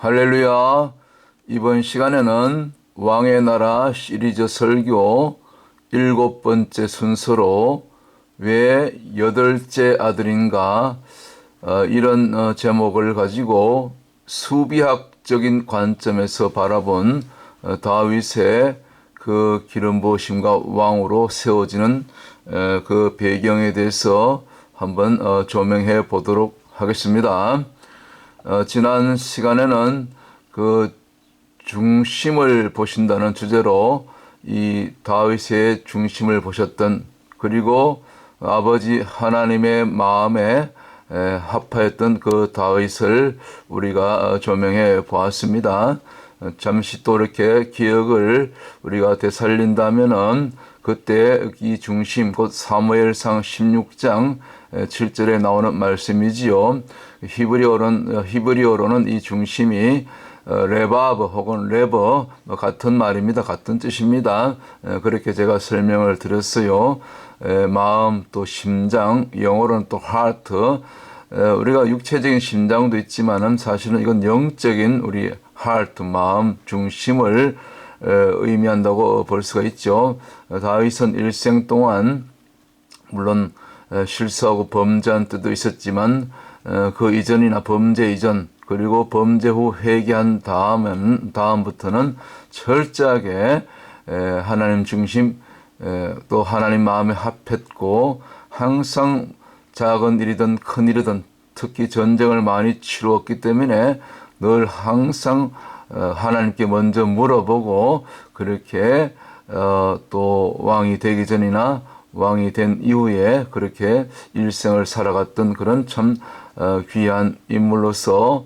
할렐루야. 이번 시간에는 왕의 나라 시리즈 설교 7번째 순서로 왜 8째 아들인가 이런 제목을 가지고 수비학적인 관점에서 바라본 다윗의 그 기름 부으심과 왕으로 세워지는 그 배경에 대해서 한번 조명해 보도록 하겠습니다. 지난 시간에는 그 중심을 보신다는 주제로 이 다윗의 중심을 보셨던, 그리고 아버지 하나님의 마음에 합하였던 그 다윗을 우리가 조명해 보았습니다. 잠시 또 이렇게 기억을 우리가 되살린다면은 그때 이 중심, 곧 사무엘상 16장 7절에 나오는 말씀이지요. 히브리어로는 이 중심이 레바브 혹은 레버 같은 말입니다. 같은 뜻입니다. 그렇게 제가 설명을 드렸어요. 마음, 또 심장, 영어로는 또 heart. 우리가 육체적인 심장도 있지만은 사실은 이건 영적인 우리 heart, 마음, 중심을 의미한다고 볼 수가 있죠. 다윗은 일생 동안 물론 실수하고 범죄한 때도 있었지만 그 이전이나 범죄 이전, 그리고 범죄 후 회개한 다음부터는 철저하게 하나님 중심, 또 하나님 마음에 합했고, 항상 작은 일이든 큰 일이든 특히 전쟁을 많이 치루었기 때문에 늘 항상 하나님께 먼저 물어보고, 그렇게 또 왕이 되기 전이나 왕이 된 이후에 그렇게 일생을 살아갔던 그런 참 귀한 인물로서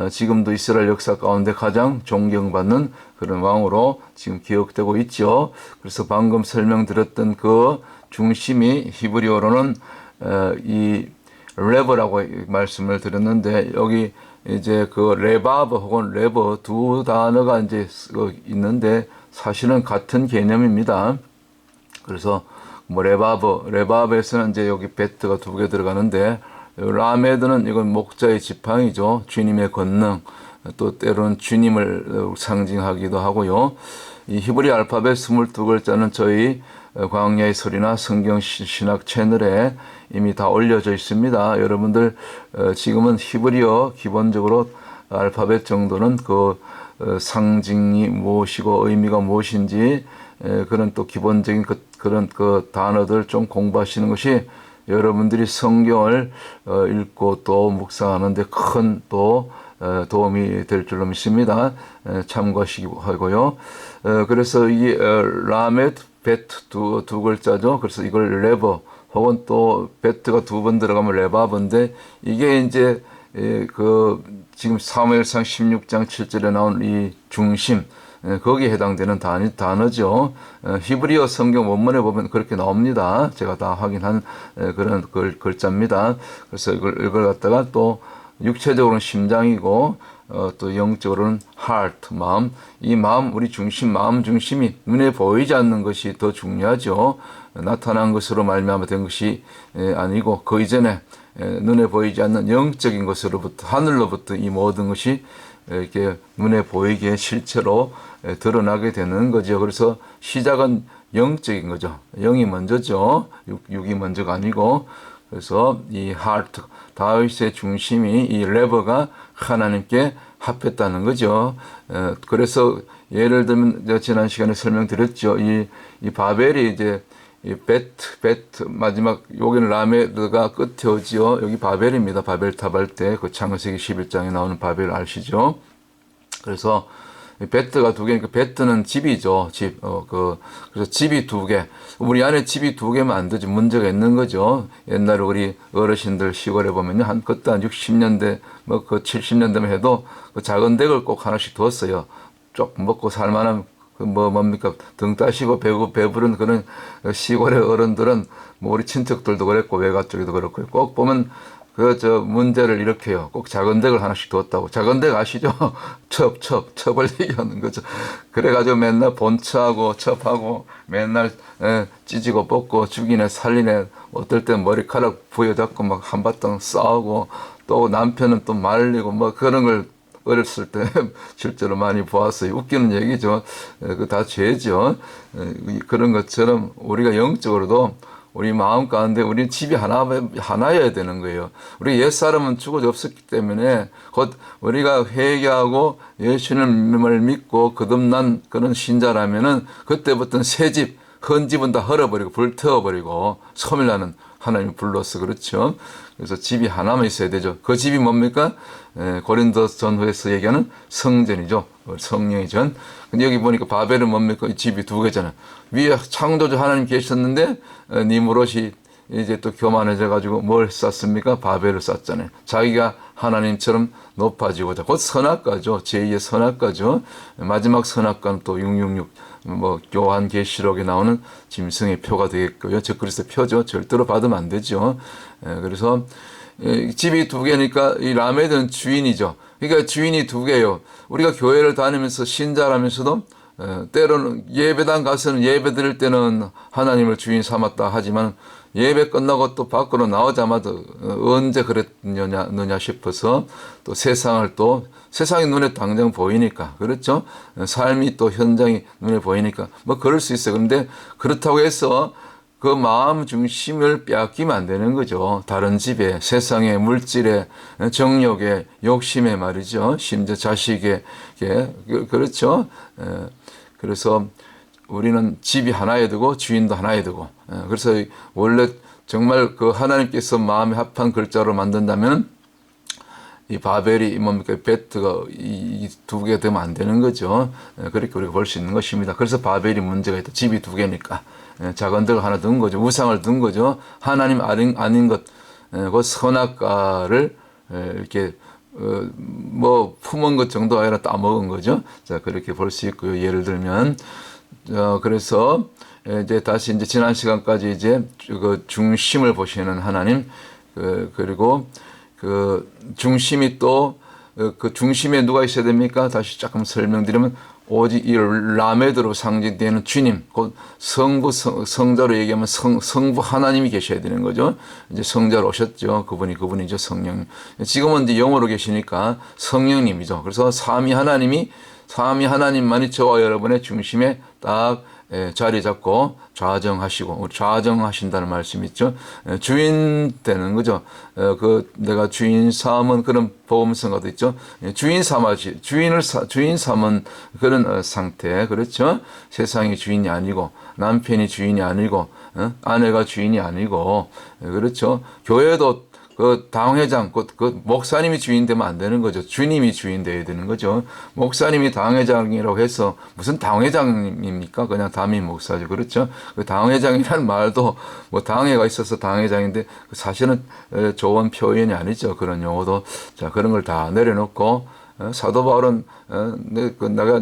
지금도 이스라엘 역사 가운데 가장 존경받는 그런 왕으로 지금 기억되고 있죠. 그래서 방금 설명드렸던 그 중심이 히브리어로는 이 레버라고 말씀을 드렸는데, 여기 이제 그 레바브 혹은 레버 두 단어가 이제 있는데 사실은 같은 개념입니다. 그래서 뭐 레바브에서는 이제 여기 베트가 2개 들어가는데, 라메드는 이건 목자의 지팡이죠. 주님의 권능, 또 때로는 주님을 상징하기도 하고요. 이 히브리 알파벳 22글자는 저희 광야의 소리나 성경 신학 채널에 이미 다 올려져 있습니다. 여러분들 지금은 히브리어 기본적으로 알파벳 정도는 그 상징이 무엇이고 의미가 무엇인지 그런 또 기본적인 그런 그 단어들 좀 공부하시는 것이 여러분들이 성경을 읽고 또 묵상하는데 큰 또 도움이 될 줄로 믿습니다. 참고하시고요. 그래서 이 라메드, 베트 두 글자죠. 그래서 이걸 레버 혹은 또 베트가 2번 들어가면 레바브인데, 이게 이제 그 지금 사무엘상 16장 7절에 나온 이 중심, 거기에 해당되는 단어죠. 히브리어 성경 원문에 보면 그렇게 나옵니다. 제가 다 확인한 그런 글자입니다. 그래서 이걸 갖다가 또 육체적으로는 심장이고 또 영적으로는 heart, 마음. 이 마음, 우리 중심, 마음 중심이 눈에 보이지 않는 것이 더 중요하죠. 나타난 것으로 말미암아 된 것이 아니고 그 이전에 눈에 보이지 않는 영적인 것으로부터, 하늘로부터 이 모든 것이 이렇게 눈에 보이게 실체로 드러나게 되는 거죠. 그래서 시작은 영적인 거죠. 영이 먼저죠. 육이 먼저가 아니고. 그래서 이 heart, 다윗의 중심이 이 레버가 하나님께 합했다는 거죠. 그래서 예를 들면 지난 시간에 설명드렸죠. 이 바벨이 이제 이 베트 마지막 여기는 라메드가 끝에 오지요. 여기 바벨입니다. 바벨탑 할 때 그 창세기 11장에 나오는 바벨 아시죠? 그래서 베트가 2개니까 베트는 집이죠. 집. 그래서 집이 2개. 우리 안에 집이 2개면 안 되지. 문제가 있는 거죠. 옛날에 우리 어르신들 시골에 보면요. 그때 한 60년대, 그 70년대만 해도 그 작은 댁을 꼭 하나씩 뒀어요. 조금 먹고 살만한, 뭡니까. 등 따시고 배부른 그런 시골의 어른들은 우리 친척들도 그랬고, 외가 쪽에도 그렇고, 꼭 보면 문제를 일으켜요. 꼭 작은 댁을 하나씩 뒀다고. 작은 댁 아시죠? 첩을 얘기하는 거죠. 그래가지고 맨날 본처하고 첩하고 맨날 찢고 뽑고 죽이네 살리네, 어떨 땐 머리카락 부여잡고 막 한바탕 싸우고, 또 남편은 또 말리고 그런 걸 어렸을 때 실제로 많이 보았어요. 웃기는 얘기죠. 그 다 죄죠. 그런 것처럼 우리가 영적으로도 우리 마음 가운데 우리 집이 하나여야 되는 거예요. 우리 옛사람은 죽어져 없었기 때문에 곧 우리가 회개하고 예수님을 믿고 거듭난 그런 신자라면은 그때부터는 새 집, 헌 집은 다 헐어버리고 불태워버리고 소멸나는 하나님이 불러서 그렇죠. 그래서 집이 하나만 있어야 되죠. 그 집이 뭡니까? 고린도 전후에서 얘기하는 성전이죠. 성령의 전. 근데 여기 보니까 바벨은 뭡니까? 집이 두 개잖아요. 위에 창조주 하나님 계셨는데 니무롯이 이제 또 교만해져 가지고 뭘 쌓습니까? 바벨을 쌓잖아요. 자기가 하나님처럼 높아지고자. 곧 선악과죠. 제2의 선악과죠. 마지막 선악과는 또 666 요한계시록에 나오는 짐승의 표가 되겠고요. 적그리스도의 표죠. 절대로 받으면 안 되죠. 그래서 집이 두 개니까 이 라메드는 주인이죠. 그러니까 주인이 두 개예요. 우리가 교회를 다니면서 신자라면서도 때로는 예배당 가서는 예배 드릴 때는 하나님을 주인 삼았다 하지만 예배 끝나고 또 밖으로 나오자마자 언제 그랬느냐 싶어서 또 세상이 눈에 당장 보이니까 그렇죠. 삶이 또 현장이 눈에 보이니까 뭐 그럴 수 있어요. 그런데 그렇다고 해서 그 마음 중심을 빼앗기면 안 되는 거죠. 다른 집에, 세상에, 물질에, 정욕에, 욕심에 말이죠. 심지어 자식에, 그렇죠. 그래서 우리는 집이 하나여야 되고 주인도 하나여야 되고. 그래서 원래 정말 그 하나님께서 마음에 합한 글자로 만든다면 이 바벨이 뭡니까? 베트가 이 두 개 되면 안 되는 거죠. 그렇게 우리가 볼 수 있는 것입니다. 그래서 바벨이 문제가 있다. 집이 두 개니까. 작은 데가 하나 둔 거죠. 우상을 둔 거죠. 하나님 아닌 것, 그 선악과를 이렇게 품은 것 정도가 아니라 따먹은 거죠. 자, 그렇게 볼 수 있고요. 예를 들면, 그래서 이제 다시 이제 지난 시간까지 이제 그 중심을 보시는 하나님, 그리고 그 중심이 또 그 중심에 누가 있어야 됩니까? 다시 조금 설명드리면 오직 이 라메드로 상징되는 주님, 곧 성자로 얘기하면 성부 하나님이 계셔야 되는 거죠. 이제 성자로 오셨죠. 그분이죠. 성령. 지금은 이제 영으로 계시니까 성령님이죠. 그래서 삼위 하나님만이 저와 여러분의 중심에 딱 자리 잡고 좌정하신다는 말씀이 있죠. 주인 되는 거죠. 내가 주인 삼은 그런 보험성가도 있죠. 주인 삼은 그런 상태. 그렇죠. 세상이 주인이 아니고, 남편이 주인이 아니고, 아내가 주인이 아니고, 그렇죠. 교회도 그 당회장, 그 목사님이 주인 되면 안 되는 거죠. 주님이 주인 되어야 되는 거죠. 목사님이 당회장이라고 해서 무슨 당회장입니까? 그냥 담임 목사죠. 그렇죠? 그 당회장이라는 말도 뭐 당회가 있어서 당회장인데 사실은 좋은 표현이 아니죠. 그런 용어도. 자, 그런 걸 다 내려놓고 사도 바울은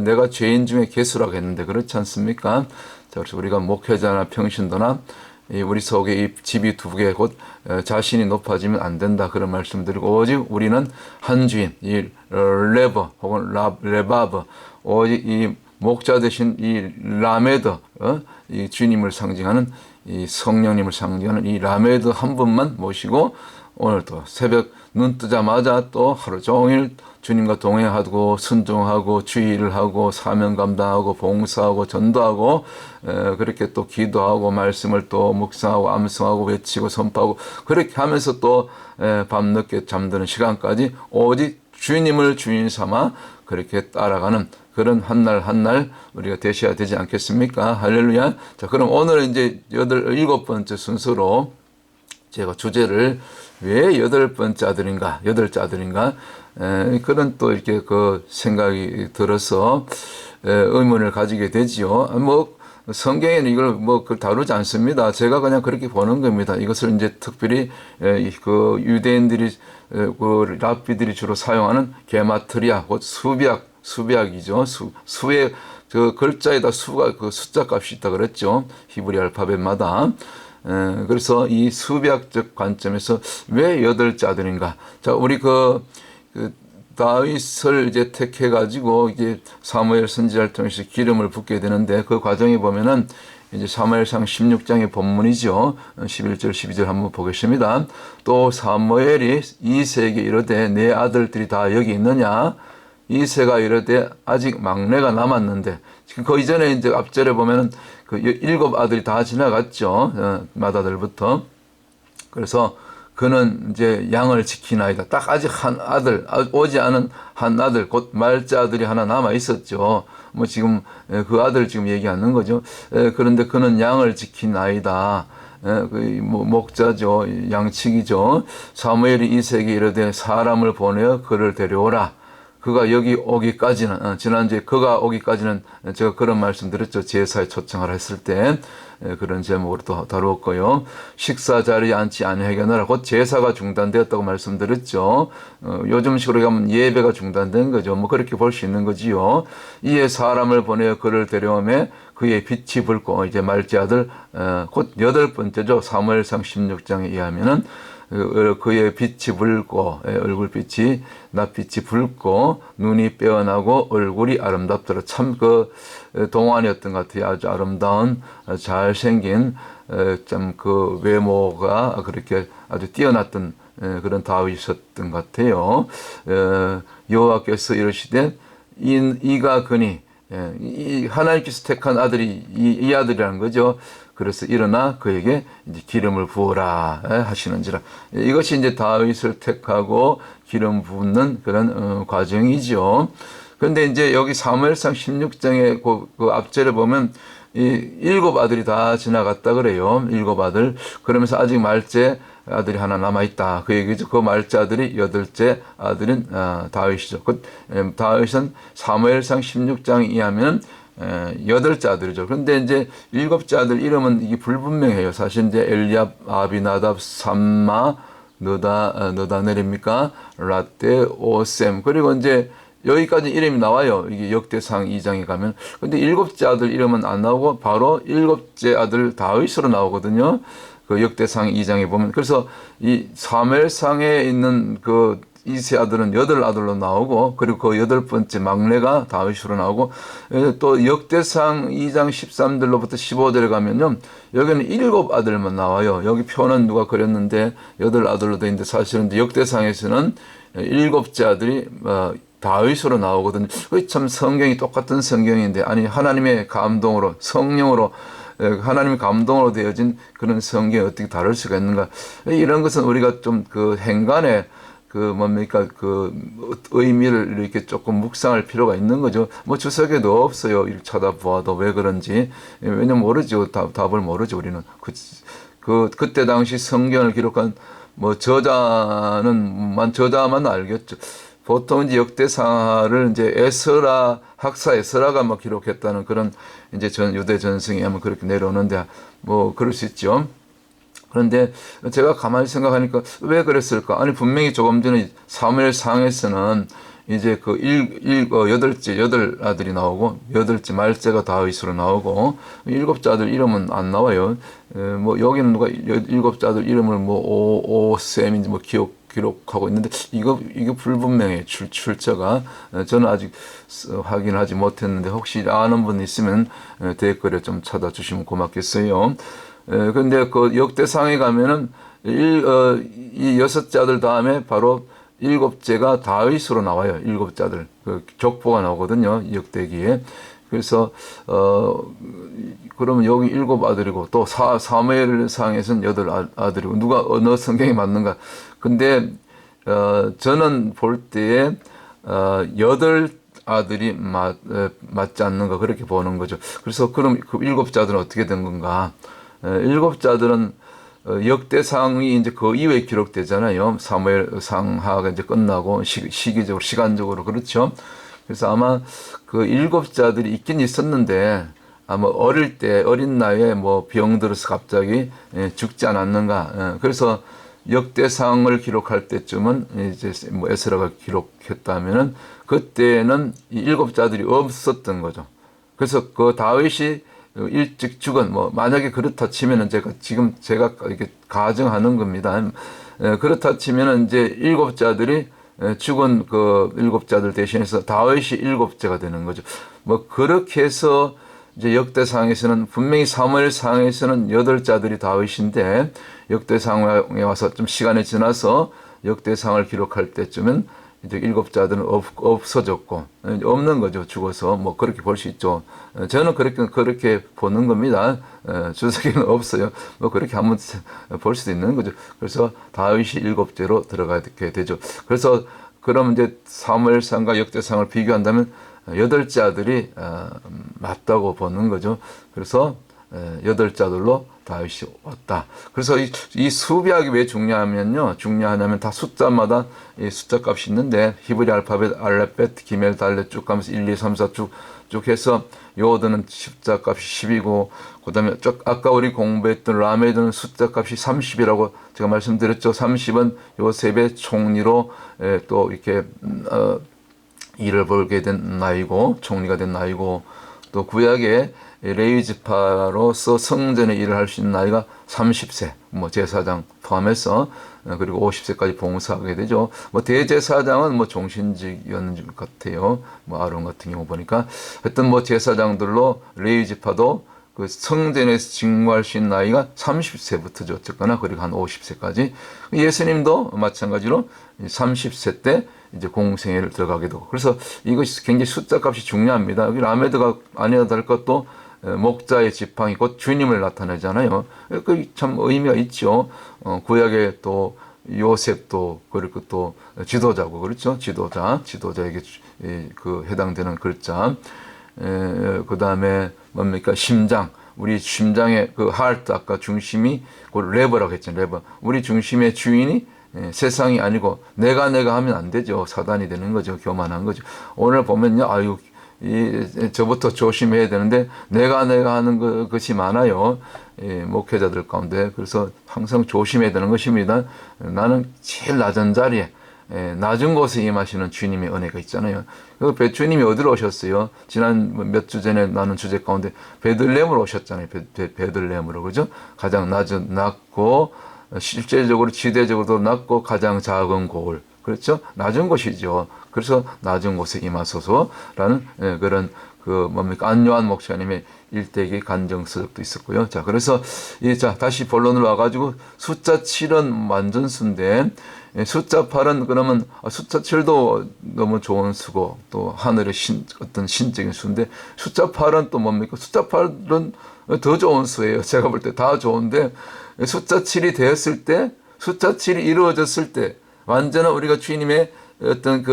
내가 죄인 중에 괴수라고 했는데 그렇지 않습니까? 자, 그래서 우리가 목회자나 평신도나 우리 속에 이 집이 두 개, 곧 자신이 높아지면 안 된다 그런 말씀드리고 오직 우리는 한 주인, 이 레버 혹은 레바브, 오직 이 목자 되신 이 라메드, 이 주님을 상징하는 이 성령님을 상징하는 이 라메드 한 분만 모시고 오늘 또 새벽 눈 뜨자마자 또 하루 종일 주님과 동행하고 순종하고 주의를 하고 사명 감당하고 봉사하고 전도하고 그렇게 또 기도하고 말씀을 또 묵상하고 암송하고 외치고 선포하고 그렇게 하면서 또 밤늦게 잠드는 시간까지 오직 주님을 주인 삼아 그렇게 따라가는 그런 한 날 우리가 되셔야 되지 않겠습니까? 할렐루야. 자, 그럼 오늘 이제 일곱 번째 순서로 제가 주제를 왜 여덟째 아들인가 그런 또 이렇게 그 생각이 들어서 의문을 가지게 되지요. 뭐 성경에는 이걸 뭐 다루지 않습니다. 제가 그냥 그렇게 보는 겁니다. 이것을 이제 특별히 그 유대인들이 그 랍비들이 주로 사용하는 게마트리아, 곧 수비약이죠. 수의 그 글자에다 수가 그 숫자 값이 있다 그랬죠. 히브리 알파벳마다. 그래서 이 수비학적 관점에서 왜 여덟째 아들인가? 자, 우리 그 다윗을 이제 택해가지고 이제 사무엘 선지자를 통해서 기름을 붓게 되는데 그 과정에 보면은 이제 사무엘상 16장의 본문이죠. 11절, 12절 한번 보겠습니다. 또 사무엘이 이새에게 이르되 내 아들들이 다 여기 있느냐? 이새가 이르되 아직 막내가 남았는데, 지금 그 이전에 이제 앞절에 보면은 그 7 아들이 다 지나갔죠. 맏아들부터. 그래서 그는 이제 양을 지키나이다. 딱 아직 한 아들, 오지 않은 한 아들, 곧 말째 아들이 하나 남아 있었죠. 뭐 지금 그 아들 지금 얘기하는 거죠. 그런데 그는 양을 지키나이다. 뭐 목자죠. 양치기죠. 사무엘이 이새에게 이르되 사람을 보내어 그를 데려오라. 그가 여기 오기까지는, 지난주에 그가 오기까지는 제가 그런 말씀 드렸죠. 제사에 초청을 했을 때 그런 제목으로 또 다루었고요. 식사 자리에 앉지 아니하게 하라. 곧 제사가 중단되었다고 말씀드렸죠. 요즘식으로 가면 예배가 중단된 거죠. 뭐 그렇게 볼 수 있는 거지요. 이에 사람을 보내어 그를 데려오매 그의 빛이 붉고, 이제 말째 아들 곧 8번째죠. 사무엘상 16장에 의하면은 그의 빛이 붉고, 얼굴빛이 낯빛이 붉고 눈이 빼어나고 얼굴이 아름답더라. 참 그 동안이었던 것 같아요. 아주 아름다운 잘생긴 참 그 외모가 그렇게 아주 뛰어났던 그런 다윗이었던 것 같아요. 여호와께서 이르시되 이가 그니, 하나님께서 택한 아들이 이 아들이라는 거죠. 그래서 일어나 그에게 이제 기름을 부어라 하시는지라. 이것이 이제 다윗을 택하고 기름 붓는 그런 과정이죠. 그런데 이제 여기 사무엘상 16장의 그 앞절에 보면 이 7 아들이 다 지나갔다 그래요. 7 아들. 그러면서 아직 말째 아들이 하나 남아있다. 그 얘기죠. 그 말째 아들이 8째 아들인 다윗이죠. 다윗은 사무엘상 16장에 의하면 8째 아들이죠. 그런데 이제 7째 아들 이름은 이게 불분명해요. 사실 이제 엘리압, 아비나답, 삼마, 느다넬입니까? 라떼, 오셈. 그리고 이제 여기까지 이름이 나와요. 이게 역대상 2장에 가면. 근데 7째 아들 이름은 안 나오고 바로 7째 아들 다윗으로 나오거든요. 그 역대상 2장에 보면. 그래서 이 사무엘상에 있는 그 이세 아들은 8 아들로 나오고, 그리고 그 8번째 막내가 다윗으로 나오고, 또 역대상 2장 13절로부터 15절에 가면요, 여기는 7 아들만 나와요. 여기 표는 누가 그렸는데 8 아들로 되어 있는데, 사실은 역대상에서는 7째 아들이 다윗으로 나오거든요. 참 성경이 똑같은 성경인데, 아니 하나님의 감동으로, 성령으로, 하나님의 감동으로 되어진 그런 성경이 어떻게 다를 수가 있는가. 이런 것은 우리가 좀 그 행간에 그 의미를 이렇게 조금 묵상할 필요가 있는 거죠. 뭐 주석에도 없어요. 이렇게 쳐다보아도 왜 그런지. 왜냐면 모르죠. 답을 모르죠. 우리는. 그때 당시 성경을 기록한 저자만 알겠죠. 보통 이제 역대사를 이제 에스라, 학사 에스라가 기록했다는 그런 이제 유대 전승에 하면 그렇게 내려오는데, 그럴 수 있죠. 그런데 제가 가만히 생각하니까 왜 그랬을까? 아니, 분명히 조금 전에 사무엘상에서는 이제 8 아들이 나오고, 8째 말째가 다윗으로 나오고, 7째 아들 이름은 안 나와요. 여기는 누가 7째 아들 이름을 오셈인지 기록하고 있는데, 이거 불분명해요. 출처가. 저는 아직 확인하지 못했는데, 혹시 아는 분 있으면 댓글에 좀 찾아주시면 고맙겠어요. 근데 그 역대상에 가면은 이 6째 아들 다음에 바로 7째가 다윗으로 나와요. 7째 아들. 그 족보가 나오거든요. 역대기에. 그래서 그러면 여기 7 아들이고, 또 사무엘상에서는 8 아들이고, 누가 어느 성경이 맞는가? 근데 저는 볼 때에 8 아들이 맞지 않는가, 그렇게 보는 거죠. 그래서 그럼 그 7째 아들은 어떻게 된 건가? 7째 아들은 역대상이 이제 그 이후에 기록되잖아요. 사무엘상하가 이제 끝나고 시기적으로, 시간적으로. 그렇죠. 그래서 아마 그 7째 아들이 있긴 있었는데, 아마 어린 나이에 병 들어서 갑자기 죽지 않았는가. 그래서 역대상을 기록할 때쯤은 이제 에스라가 기록했다면은, 그때는 이 7째 아들이 없었던 거죠. 그래서 그 다윗이 일찍 죽은, 만약에 그렇다 치면은 제가 이렇게 가정하는 겁니다. 그렇다 치면은 이제 7째 아들이 죽은 그 7째 아들 대신해서 다윗이 7째가 되는 거죠. 그렇게 해서 이제 역대상에서는, 분명히 사무엘상에서는 8째 아들이 다윗인데, 역대상에 와서 좀 시간이 지나서 역대상을 기록할 때쯤은 이제 일곱 자들은 없어졌고 없는 거죠. 죽어서 뭐 그렇게 볼 수 있죠. 저는 그렇게 보는 겁니다. 주석에는 없어요. 뭐 그렇게 한번 볼 수도 있는 거죠. 그래서 다윗이 일곱째로 들어가게 되죠. 그래서 그럼 이제 사무엘상과 역대상을 비교한다면 여덟째 아들이 맞다고 보는 거죠. 그래서 여덟째 아들로 다윗이 왔다. 그래서 이 수비학이 왜 중요하냐면 다 숫자마다 이 숫자 값이 있는데 히브리 알파벳, 기멜, 달렛 쭉 가면서 1, 2, 3, 4 쭉 해서 요드는 숫자 값이 10이고 그다음에 아까 우리 공부했던 라메드는 숫자 값이 30이라고 제가 말씀드렸죠. 30은 요셉의 총리로 또 이렇게 일을 벌게 된 나이고 총리가 된 나이고 또 구약에 레위 지파로서 성전에 일을 할 수 있는 나이가 30세, 뭐 제사장 포함해서 그리고 50세까지 봉사하게 되죠. 뭐 대제사장은 뭐 종신직이었는 것 같아요. 뭐 아론 같은 경우 보니까 하여튼 뭐 제사장들로 레위 지파도 그 성전에서 직무할 수 있는 나이가 30세부터죠. 어쨌거나 그리고 한 50세까지. 예수님도 마찬가지로 30세 때 이제 공생애를 들어가게 되고. 그래서 이것이 굉장히 숫자 값이 중요합니다. 여기 라메드가 아니어도 할 것도 목자의 지팡이 곧 주님을 나타내잖아요. 그 참 의미가 있죠. 구약에 또 요셉도 그리고 또 지도자고 그렇죠. 지도자에게 그 해당되는 글자. 그 다음에 뭡니까 심장. 우리 심장의 그 하트 아까 중심이 그 레버라고 했잖아요. 레버. 우리 중심의 주인이 세상이 아니고 내가 하면 안 되죠. 사단이 되는 거죠. 교만한 거죠. 오늘 보면요. 아유 저부터 조심해야 되는데 내가 하는 것이 많아요. 목회자들 가운데. 그래서 항상 조심해야 되는 것입니다. 나는 제일 낮은 자리에 낮은 곳에 임하시는 주님의 은혜가 있잖아요. 그 주님이 어디로 오셨어요? 지난 몇 주 전에 나눈 주제 가운데 베들레헴으로 오셨잖아요. 베들레헴으로 그죠? 가장 낮고 실제적으로 지대적으로도 낮고 가장 작은 곳. 그렇죠? 낮은 곳이죠. 그래서 낮은 곳에 임하소서라는 그런 안요한 목사님의 일대기 간증서도 있었고요. 자, 그래서 다시 본론으로 와가지고 숫자 7은 완전 수인데 숫자 8은 그러면 숫자 7도 너무 좋은 수고 또 하늘의 어떤 신적인 수인데 숫자 8은 또 뭡니까? 숫자 8은 더 좋은 수예요. 제가 볼 때 다 좋은데 숫자 7이 되었을 때 숫자 7이 이루어졌을 때 완전한 우리가 주님의 어떤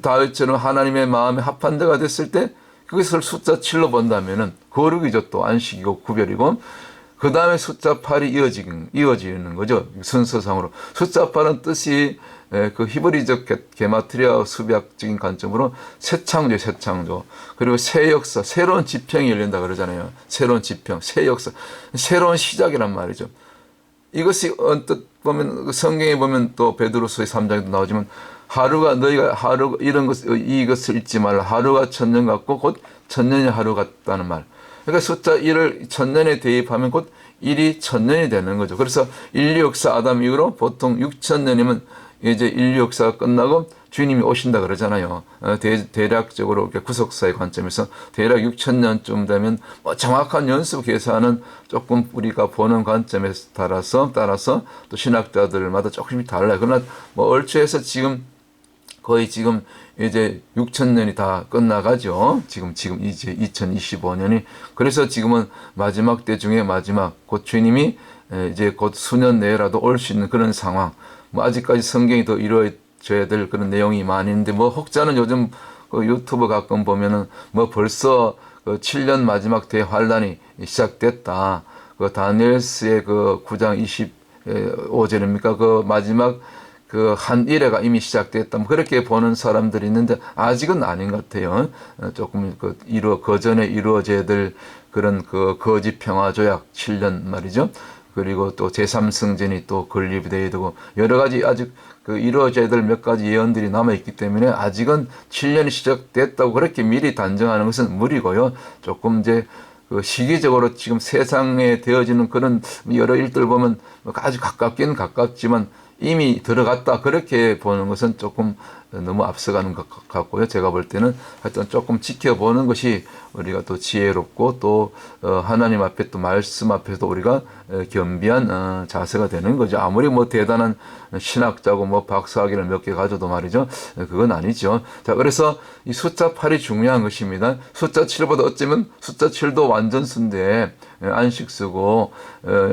다윗처럼 하나님의 마음에 합한 자가 됐을 때 그것을 숫자 7로 본다면은 거룩이죠. 또 안식이고 구별이고 그 다음에 숫자 8이 이어지는 거죠. 순서상으로. 숫자 8은 뜻이 그 히브리적 게마트리아 수비학적인 관점으로 새 창조. 그리고 새 역사, 새로운 지평이 열린다 그러잖아요. 새로운 지평, 새 역사, 새로운 시작이란 말이죠. 이것이 언뜻 보면 성경에 보면 또 베드로서의 3장에도 나오지만 너희가 이것을 잊지 말라. 하루가 천년 같고 곧 천년이 하루 같다는 말. 그러니까 숫자 1을 천년에 대입하면 곧 1이 천년이 되는 거죠. 그래서 인류 역사 아담 이후로 보통 6천년이면 이제 인류 역사가 끝나고 주님이 오신다 그러잖아요. 대략적으로 이렇게 구속사의 관점에서 대략 6천년쯤 되면 뭐 정확한 연수 계산은 조금 우리가 보는 관점에 따라서 또 신학자들마다 조금씩 달라요. 그러나 뭐 얼추해서 거의 지금 이제 6천년이 다 끝나가죠. 지금 이제 2025년이. 그래서 지금은 마지막 때 중에 마지막 곧 주님이 이제 곧 수년 내라도 올 수 있는 그런 상황. 뭐 아직까지 성경이 더 이루어져야 될 그런 내용이 많이 있는데 뭐 혹자는 요즘 유튜브 가끔 보면은 뭐 벌써 7년 마지막 대환란이 시작됐다. 다니엘스의 9장 25절입니까? 마지막 한 일회가 이미 시작됐다. 뭐 그렇게 보는 사람들이 있는데 아직은 아닌 것 같아요. 조금 그 전에 이루어져야 될 그런 거짓 평화 조약 7년 말이죠. 그리고 또 제3승전이 또 건립되어야 되고 여러 가지 아직 이루어져야 될 몇 가지 예언들이 남아있기 때문에 아직은 7년이 시작됐다고 그렇게 미리 단정하는 것은 무리고요. 조금 이제 시기적으로 지금 세상에 되어지는 그런 여러 일들 보면 아주 가깝긴 가깝지만 이미 들어갔다 그렇게 보는 것은 조금 너무 앞서가는 것 같고요. 제가 볼 때는 하여튼 조금 지켜보는 것이 우리가 또 지혜롭고 또 하나님 앞에 또 말씀 앞에서도 우리가 겸비한 자세가 되는 거죠. 아무리 뭐 대단한 신학자고 뭐 박사학위를 몇 개 가져도 말이죠. 그건 아니죠. 자, 그래서 이 숫자 8이 중요한 것입니다. 숫자 7보다 어쩌면 숫자 7도 완전 수인데 안식 쓰고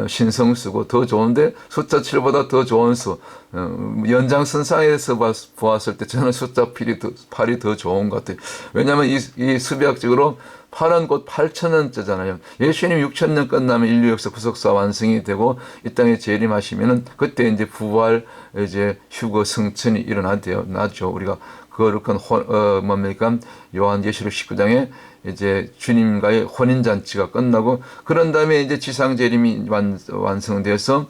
신성 쓰고 더 좋은데 숫자 7보다 더 좋은 수. 연장선상에서 보았을 때 저는 숫자 8이 더 좋은 것 같아요. 왜냐하면 이 수비학적으로 8은 곧 8,000년째잖아요. 예수님 6,000년 끝나면 인류 역사 구속사 완성이 되고 이 땅에 재림하시면은 그때 이제 부활, 이제 휴거 승천이 일어나죠. 우리가 거룩한 뭡니까? 요한계시록 19장에 이제 주님과의 혼인잔치가 끝나고 그런 다음에 이제 지상 재림이 완성돼서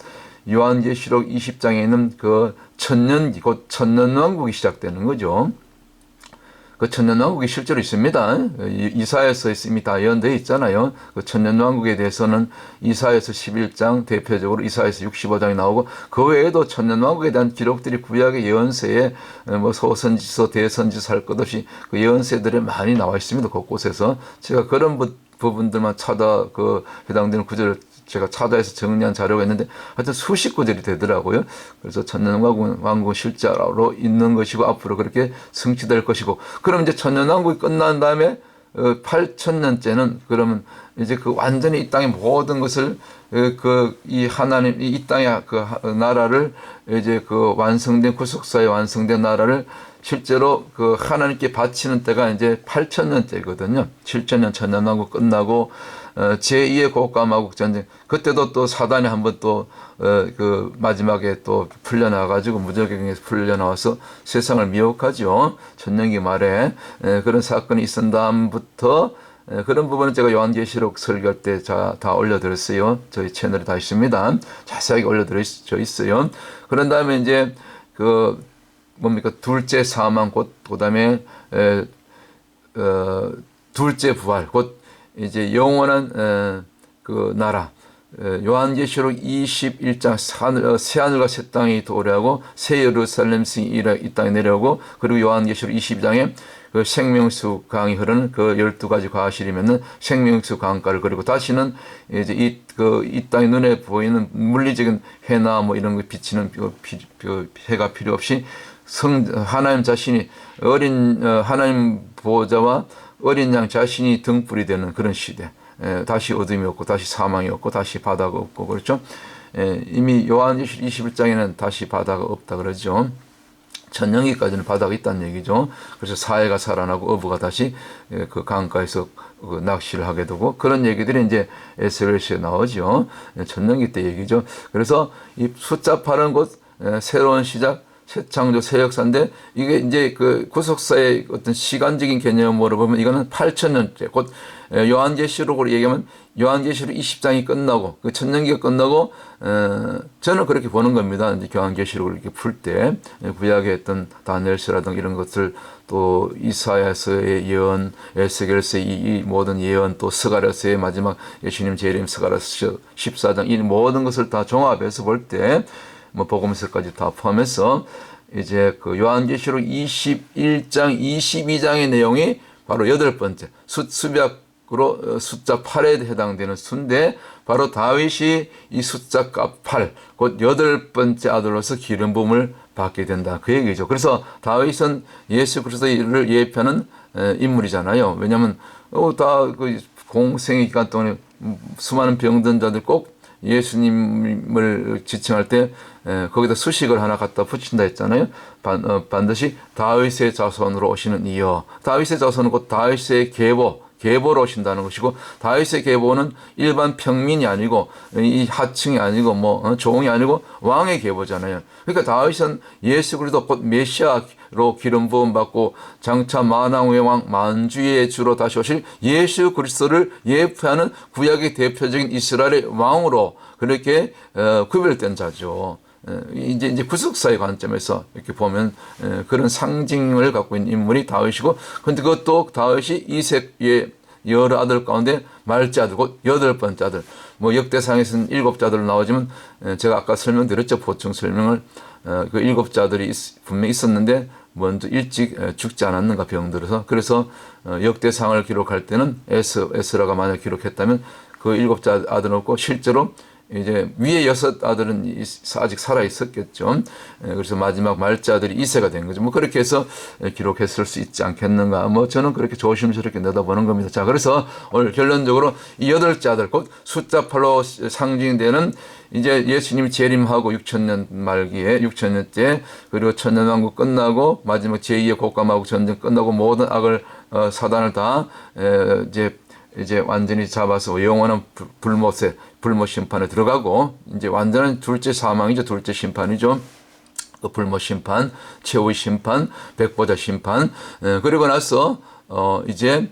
요한계시록 20장에 있는 그 천년기, 곧 천년왕국이 시작되는 거죠. 그 천년왕국이 실제로 있습니다. 이사야서에 이미 다 예언되어 있잖아요. 그 천년왕국에 대해서는 이사야서 11장, 대표적으로 이사야서 65장이 나오고 그 외에도 천년왕국에 대한 기록들이 구약의 예언서에 뭐 소선지서, 대선지서 할 것 없이 그 예언서들에 많이 나와 있습니다. 곳곳에서 제가 그런 부분들만 해당되는 구절을 제가 찾아서 정리한 자료가 있는데 하여튼 수십 구절이 되더라고요. 그래서 천년왕국 실제로 있는 것이고 앞으로 그렇게 성취될 것이고 그럼 이제 천년왕국이 끝난 다음에 8,000년째는 그러면 이제 그 완전히 이 땅의 모든 것을 이 하나님 이 땅의 그 나라를 이제 그 완성된 구속사에 완성된 나라를 실제로 그 하나님께 바치는 때가 이제 8,000년째거든요. 7,000년 천년왕국 끝나고 제2의 곡감마국 전쟁 그때도 또 사단이 한번 또 그 마지막에 또 풀려나가지고 무적경에서 풀려나와서 세상을 미혹하죠. 천년기 말에 그런 사건이 있은 다음부터 그런 부분은 제가 요한계시록 설교할 때 다 올려드렸어요. 저희 채널에 다 있습니다. 자세하게 올려드려 있어요. 그런 다음에 이제 그 뭡니까 둘째 사망 그다음에 둘째 부활 곧 이제 영원한 그 나라 요한계시록 21장 새하늘과 새 땅이 도래하고 새 예루살렘 성이 이 땅에 내려오고 그리고 요한계시록 22장에 그 생명수 강이 흐르는 그 12가지 과실이면은 생명수 강가를 그리고 다시는 이제 이 땅의 눈에 보이는 물리적인 해나 뭐 이런 거 비치는 해가 필요 없이 하나님 자신이 하나님 보호자와 어린 양 자신이 등불이 되는 그런 시대. 다시 어둠이 없고 다시 사망이 없고 다시 바다가 없고 그렇죠. 이미 요한계시록 21장에는 다시 바다가 없다 그러죠. 천년기까지는 바다가 있다는 얘기죠. 그래서 사해가 살아나고 어부가 다시 그 강가에서 낚시를 하게 되고 그런 얘기들이 이제 에스겔서에 나오죠. 천년기 때 얘기죠. 그래서 이 숫자 8은 곧 새로운 시작, 새 창조, 새 역사인데 이게 이제 그 구속사의 어떤 시간적인 개념으로 보면 이거는 8,000년째 곧 요한계시록으로 얘기하면 요한계시록 20장이 끝나고 그 천년기가 끝나고 저는 그렇게 보는 겁니다. 이제 요한계시록을 이렇게 풀 때 구약에 했던 다니엘서라든가 이런 것들 또 이사야서의 예언, 에스겔서의 이 모든 예언 또 스가랴서의 마지막 예수님 재림 스가랴서 14장 이 모든 것을 다 종합해서 볼 때 뭐 복음서까지 다 포함해서 이제 그 요한계시록 21장, 22장의 내용이 바로 여덟 번째 수비학으로 숫자 8에 해당되는 수인데 바로 다윗이 이 숫자 8, 곧 여덟 번째 아들로서 기름 부음을 받게 된다. 그 얘기죠. 그래서 다윗은 예수 그리스도를 예표하는 인물이잖아요. 왜냐하면 다 그 공생의 기간 동안에 수많은 병든 자들 꼭 예수님을 지칭할 때 거기다 수식을 하나 갖다 붙인다 했잖아요. 반드시 다윗의 자손으로 오시는 이여. 다윗의 자손은 곧 다윗의 계보로 오신다는 것이고 다윗의 계보는 일반 평민이 아니고 이 하층이 아니고 뭐 종이 아니고 왕의 계보잖아요. 그러니까 다윗은 예수 그리스도 곧 메시아로 기름 부음 받고 장차 만왕의 왕 만주의 주로 다시 오실 예수 그리스도를 예표하는 구약의 대표적인 이스라엘의 왕으로 그렇게 구별된 자죠. 이제 구속사의 관점에서 이렇게 보면 그런 상징을 갖고 있는 인물이 다윗이고, 근데 그것도 다윗이 이색의 여러 아들 가운데 말째 아들, 곧 여덟 번째 아들. 뭐 역대상에서는 일곱 자들 나오지만 제가 아까 설명드렸죠. 보충 설명을 그 일곱 자들이 분명히 있었는데 먼저 일찍 죽지 않았는가 병들어서. 그래서 역대상을 기록할 때는 에스라가 만약 기록했다면 그 7째 아들은 없고 실제로 이제 위에 6 아들은 아직 살아 있었겠죠. 그래서 마지막 말째 아들이 이세가 된 거죠. 뭐 그렇게 해서 기록했을 수 있지 않겠는가. 뭐 저는 그렇게 조심스럽게 내다보는 겁니다. 자, 그래서 오늘 결론적으로 이 8째 아들, 곧 숫자 8로 상징되는 이제 예수님이 재림하고 6천년 말기에 6천년째, 그리고 천년왕국 끝나고 마지막 제2의 곡감하고 전쟁 끝나고 모든 악을 사단을 다 이제 완전히 잡아서 영원한 불못 심판에 들어가고, 이제 완전한 둘째 사망이죠. 둘째 심판이죠. 그 불못 심판, 최후의 심판, 백보자 심판. 그리고 나서 이제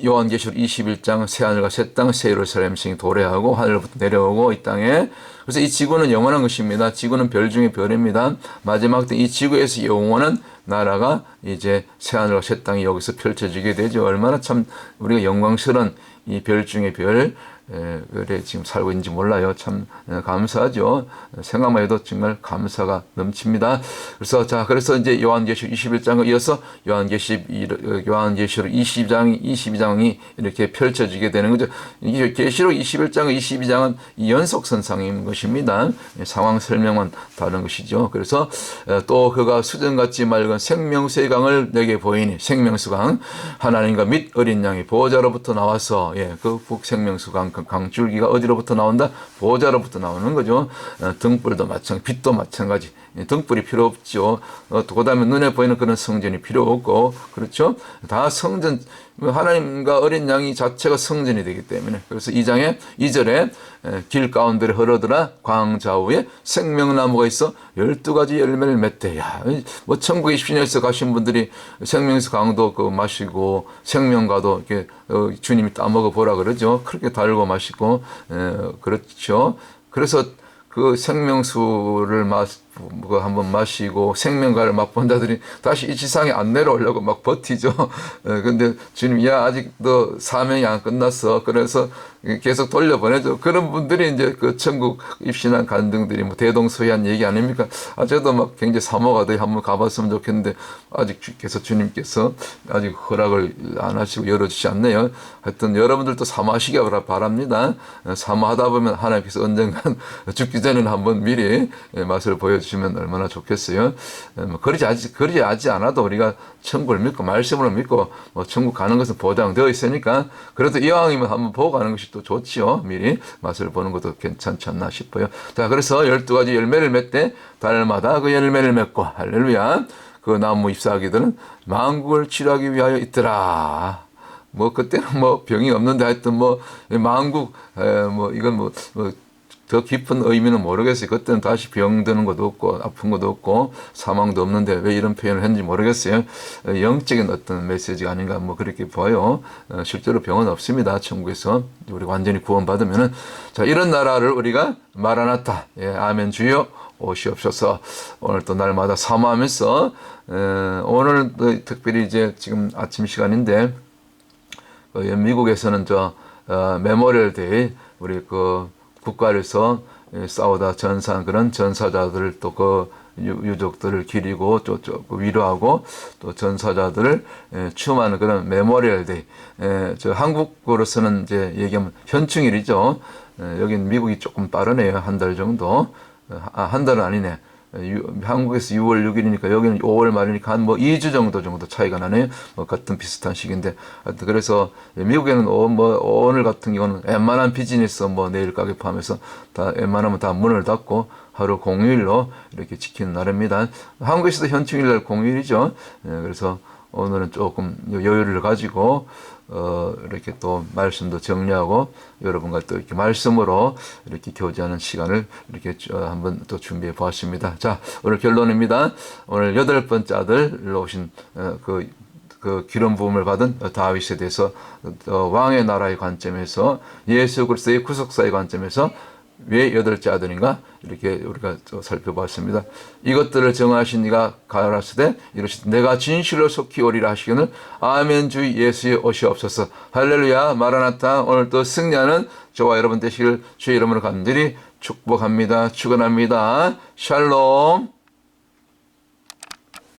요한계시록 21장 새하늘과 새 땅, 새 예루살렘 층이 도래하고 하늘부터 내려오고 이 땅에. 그래서 이 지구는 영원한 것입니다. 지구는 별 중에 별입니다. 마지막 때 이 지구에서 영원한 나라가 이제 새하늘과 새 땅이 여기서 펼쳐지게 되죠. 얼마나 참 우리가 영광스러운 이 별 중에 별, 그래 지금 살고 있는지 몰라요. 참 감사하죠. 생각만 해도 정말 감사가 넘칩니다. 그래서 이제 요한계시록 21장을 이어서 요한계시록 22장이 이렇게 펼쳐지게 되는 거죠. 이게 계시록 21장과 22장은 연속선상인 것입니다. 상황 설명은 다른 것이죠. 그래서 또 그가 수정같이 맑은 생명수의 강을 내게 보이니, 생명수강, 하나님과 및 어린 양이 보호자로부터 나와서, 그 생명수강 강줄기가 어디로부터 나온다? 보호자로부터 나오는 거죠. 등불도 빛도 마찬가지. 등불이 필요 없죠. 그 다음에 눈에 보이는 그런 성전이 필요 없고, 그렇죠? 다 성전, 하나님과 어린 양이 자체가 성전이 되기 때문에. 그래서 2절에 길 가운데를 흐르더라 광좌우에 생명나무가 있어 12가지 열매를 맺대. 야, 뭐 천국의 십신에서 가신 분들이 생명수 강도 마시고 생명과도 이렇게 주님이 따먹어 보라 그러죠. 그렇게 달고 마시고, 그렇죠. 그래서 그 생명수를 한번 마시고 생명과를 맛본 자들이 다시 이 지상에 안 내려오려고 막 버티죠. 근데 주님, 아직 너 사명이 안 끝났어. 그래서 계속 돌려보내죠. 그런 분들이 이제 그 천국 입신한 간등들이 뭐 대동소이한 얘기 아닙니까? 저도 막 굉장히 사모가도 한번 가봤으면 좋겠는데 아직 주님께서 아직 허락을 안 하시고 열어주지 않네요. 하여튼 여러분들도 사모하시기 바랍니다. 사모하다 보면 하나님께서 언젠간 죽기 전에는 한번 미리 맛을 보여주시면 얼마나 좋겠어요. 그러지 않아도 우리가 천국을 믿고 말씀으로 믿고 뭐 천국 가는 것은 보장되어 있으니까 그래도 이왕이면 한번 보고 가는 것이 또 좋지요. 미리 맛을 보는 것도 괜찮지 않나 싶어요. 자, 그래서 12가지 열매를 맺되 달마다 그 열매를 맺고, 할렐루야, 그 나무 잎사귀들은 만국을 치료하기 위하여 있더라. 뭐 그때는 뭐 병이 없는데 하여튼 뭐 만국, 이건 더 깊은 의미는 모르겠어요. 그때는 다시 병드는 것도 없고 아픈 것도 없고 사망도 없는데 왜 이런 표현을 했는지 모르겠어요. 영적인 어떤 메시지가 아닌가 뭐 그렇게 보여요. 실제로 병은 없습니다. 천국에서 우리 완전히 구원받으면은. 자, 이런 나라를 우리가 마라나타, 아멘 주여 오시옵소서. 오늘 또 날마다 사모하면서, 오늘 특별히 이제 지금 아침 시간인데 미국에서는 메모리얼 데이, 우리 국가에서 싸우다 전사한 그런 전사자들을 또 그 유족들을 기리고 또 위로하고 또 전사자들을 추모하는 그런 메모리얼 데이. 한국으로서는 이제 얘기하면 현충일이죠. 여긴 미국이 조금 빠르네요. 한 달 정도. 한 달은 아니네. 한국에서 6월 6일이니까 여기는 5월 말이니까 한 2주 정도 차이가 나네요. 같은 비슷한 시기인데. 하여튼 그래서 미국에는 오늘 같은 경우는 웬만한 비즈니스 내일 가게 포함해서 다 웬만하면 다 문을 닫고 하루 공휴일로 이렇게 지키는 날입니다. 한국에서도 현충일 날 공휴일이죠. 그래서 오늘은 조금 여유를 가지고 이렇게 또 말씀도 정리하고 여러분과 또 이렇게 말씀으로 이렇게 교제하는 시간을 이렇게 한번 또 준비해 보았습니다. 자, 오늘 결론입니다. 오늘 8번째 아들로 오신 그 기름 부음을 받은 다윗에 대해서 왕의 나라의 관점에서 예수 그리스도의 구속사의 관점에서 왜 8째 아들인가 이렇게 우리가 살펴봤습니다. 이것들을 정하신 이가 가라사대 이르시되 내가 진실로 속히 오리라 하시기는 아멘 주 예수의 오시옵소서. 할렐루야, 마라나타. 오늘 또 승리하는 저와 여러분 되시길 주의 이름으로 간절히 축복합니다. 축원합니다. 샬롬.